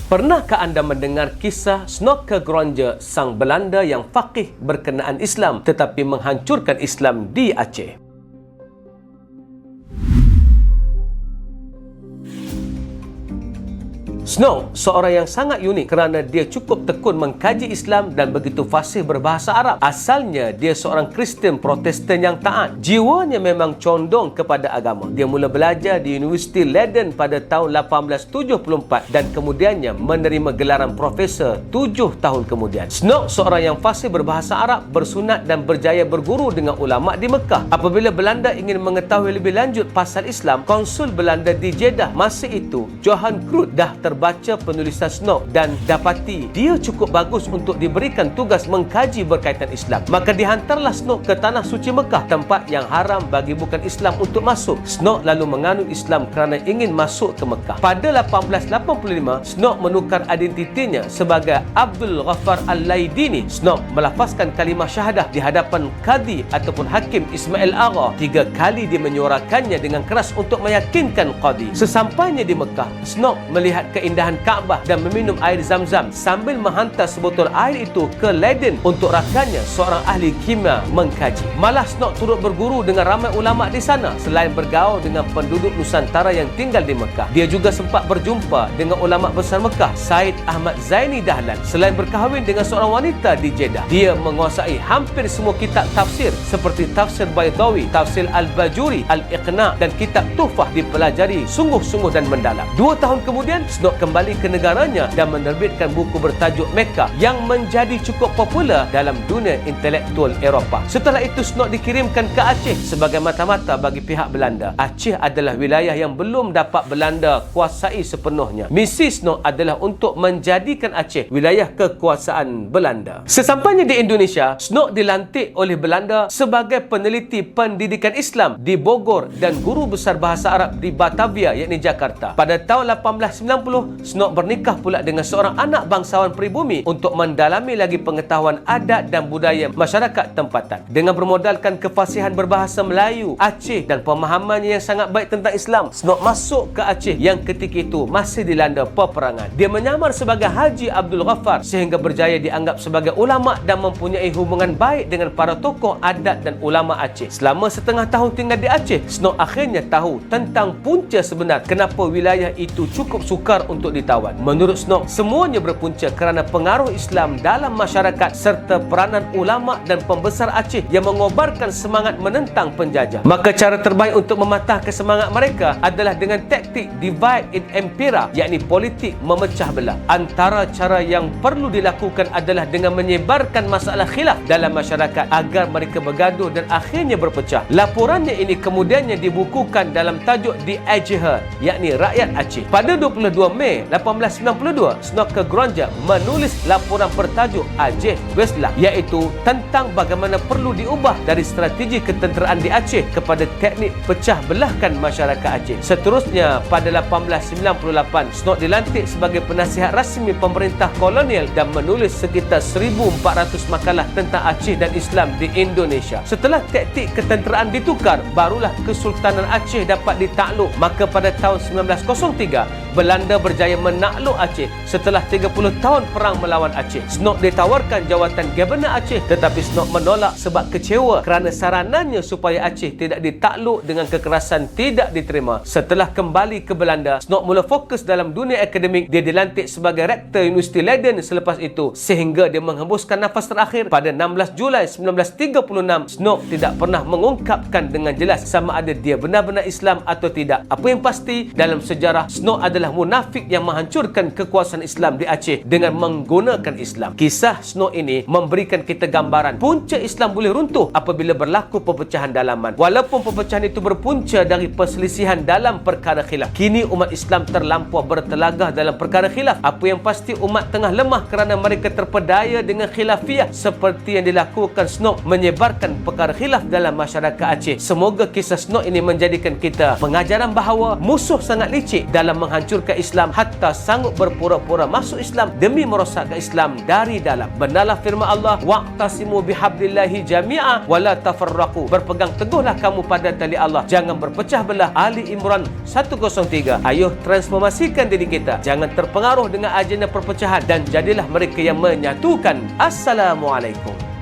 Pernahkah anda mendengar kisah Snoeke Gronje, sang Belanda yang faqih berkenaan Islam tetapi menghancurkan Islam di Aceh? Snoeke seorang yang sangat unik kerana dia cukup tekun mengkaji Islam dan begitu fasih berbahasa Arab. Asalnya, dia seorang Kristian Protestan yang taat. Jiwanya memang condong kepada agama. Dia mula belajar di Universiti Leiden pada tahun 1874 dan kemudiannya menerima gelaran profesor 7 tahun kemudian. Snoeke seorang yang fasih berbahasa Arab, bersunat dan berjaya berguru dengan ulama di Mekah. Apabila Belanda ingin mengetahui lebih lanjut pasal Islam, konsul Belanda di Jeddah masa itu, Johan Cruyff, dah baca penulisan Snoeke dan dapati dia cukup bagus untuk diberikan tugas mengkaji berkaitan Islam. Maka dihantarlah Snoeke ke tanah suci Mekah, tempat yang haram bagi bukan Islam untuk masuk. Snoeke lalu menganut Islam kerana ingin masuk ke Mekah. Pada 1885, Snoeke menukar identitinya sebagai Abdul Ghaffar Al-Laidini. Snoeke melafazkan kalimah syahadah di hadapan Qadhi ataupun Hakim Ismail Agha. 3 kali dia menyuarakannya dengan keras untuk meyakinkan Qadhi. Sesampainya di Mekah, Snoeke melihat keindahan Kaabah dan meminum air Zam-Zam sambil menghantar sebotol air itu ke Leiden untuk rakannya, seorang ahli kimia, mengkaji. Malah Snoeke turut berguru dengan ramai ulama di sana. Selain bergaul dengan penduduk Nusantara yang tinggal di Mekah, dia juga sempat berjumpa dengan ulama besar Mekah, Said Ahmad Zaini Dahlan. Selain berkahwin dengan seorang wanita di Jeddah, dia menguasai hampir semua kitab tafsir seperti Tafsir Baydawi, Tafsir Al-Bajuri, Al-Iqna' dan kitab Tuhfah dipelajari sungguh-sungguh dan mendalam. 2 tahun kemudian, Snoeke kembali ke negaranya dan menerbitkan buku bertajuk Mekah yang menjadi cukup popular dalam dunia intelektual Eropah. Setelah itu, Snoeke dikirimkan ke Aceh sebagai mata-mata bagi pihak Belanda. Aceh adalah wilayah yang belum dapat Belanda kuasai sepenuhnya. Misi Snoeke adalah untuk menjadikan Aceh wilayah kekuasaan Belanda. Sesampainya di Indonesia, Snoeke dilantik oleh Belanda sebagai peneliti pendidikan Islam di Bogor dan guru besar bahasa Arab di Batavia, yakni Jakarta. Pada tahun 1890, Snoeke bernikah pula dengan seorang anak bangsawan pribumi untuk mendalami lagi pengetahuan adat dan budaya masyarakat tempatan. Dengan bermodalkan kefasihan berbahasa Melayu Aceh dan pemahamannya yang sangat baik tentang Islam, Snoeke masuk ke Aceh yang ketika itu masih dilanda peperangan. Dia menyamar sebagai Haji Abdul Ghaffar sehingga berjaya dianggap sebagai ulama dan mempunyai hubungan baik dengan para tokoh adat dan ulama Aceh. Selama setengah tahun tinggal di Aceh, Snoeke akhirnya tahu tentang punca sebenar kenapa wilayah itu cukup sukar untuk ditawan. Menurut Snoeke, semuanya berpunca kerana pengaruh Islam dalam masyarakat serta peranan ulama dan pembesar Aceh yang mengobarkan semangat menentang penjajah. Maka cara terbaik untuk mematahkan semangat mereka adalah dengan taktik divide and impera, yakni politik memecah belah. Antara cara yang perlu dilakukan adalah dengan menyebarkan masalah khilaf dalam masyarakat agar mereka bergaduh dan akhirnya berpecah. Laporannya ini kemudiannya dibukukan dalam tajuk The Aceh, yakni Rakyat Aceh. Pada 22 Mei 1892, Snoeke Gronje menulis laporan bertajuk Aceh Beslah, iaitu tentang bagaimana perlu diubah dari strategi ketenteraan di Aceh kepada teknik pecah belahkan masyarakat Aceh. Seterusnya, pada 1898, Snoeke dilantik sebagai penasihat rasmi pemerintah kolonial dan menulis sekitar 1,400 makalah tentang Aceh dan Islam di Indonesia. Setelah taktik ketenteraan ditukar, barulah Kesultanan Aceh dapat ditakluk. Maka pada tahun 1903, Belanda berjaya menakluk Aceh setelah 30 tahun perang melawan Aceh. Snoeke ditawarkan jawatan Gubernur Aceh, tetapi Snoeke menolak sebab kecewa kerana saranannya supaya Aceh tidak ditakluk dengan kekerasan tidak diterima. Setelah kembali ke Belanda, Snoeke mula fokus dalam dunia akademik. Dia dilantik sebagai rektor Universiti Leiden selepas itu sehingga dia menghembuskan nafas terakhir. Pada 16 Julai 1936, Snoeke tidak pernah mengungkapkan dengan jelas sama ada dia benar-benar Islam atau tidak. Apa yang pasti, dalam sejarah, Snoeke adalah munafik yang menghancurkan kekuasaan Islam di Aceh dengan menggunakan Islam. Kisah Snoeke ini memberikan kita gambaran punca Islam boleh runtuh apabila berlaku perpecahan dalaman. Walaupun perpecahan itu berpunca dari perselisihan dalam perkara khilaf, kini umat Islam terlampau bertelagah dalam perkara khilaf. Apa yang pasti, umat tengah lemah kerana mereka terpedaya dengan khilafiyah seperti yang dilakukan Snoeke menyebarkan perkara khilaf dalam masyarakat Aceh. Semoga kisah Snoeke ini menjadikan kita pengajaran bahawa musuh sangat licik dalam menghancurkan menghancurkan Islam hatta sanggup berpura-pura masuk Islam demi merosakkan Islam dari dalam. Benarlah firman Allah, wa'tasimu bihablillahi jami'a wala tafarraqu. Berpegang teguhlah kamu pada tali Allah, jangan berpecah belah. Ali Imran 103. Ayuh transformasikan diri kita, jangan terpengaruh dengan agenda perpecahan dan jadilah mereka yang menyatukan. Assalamualaikum.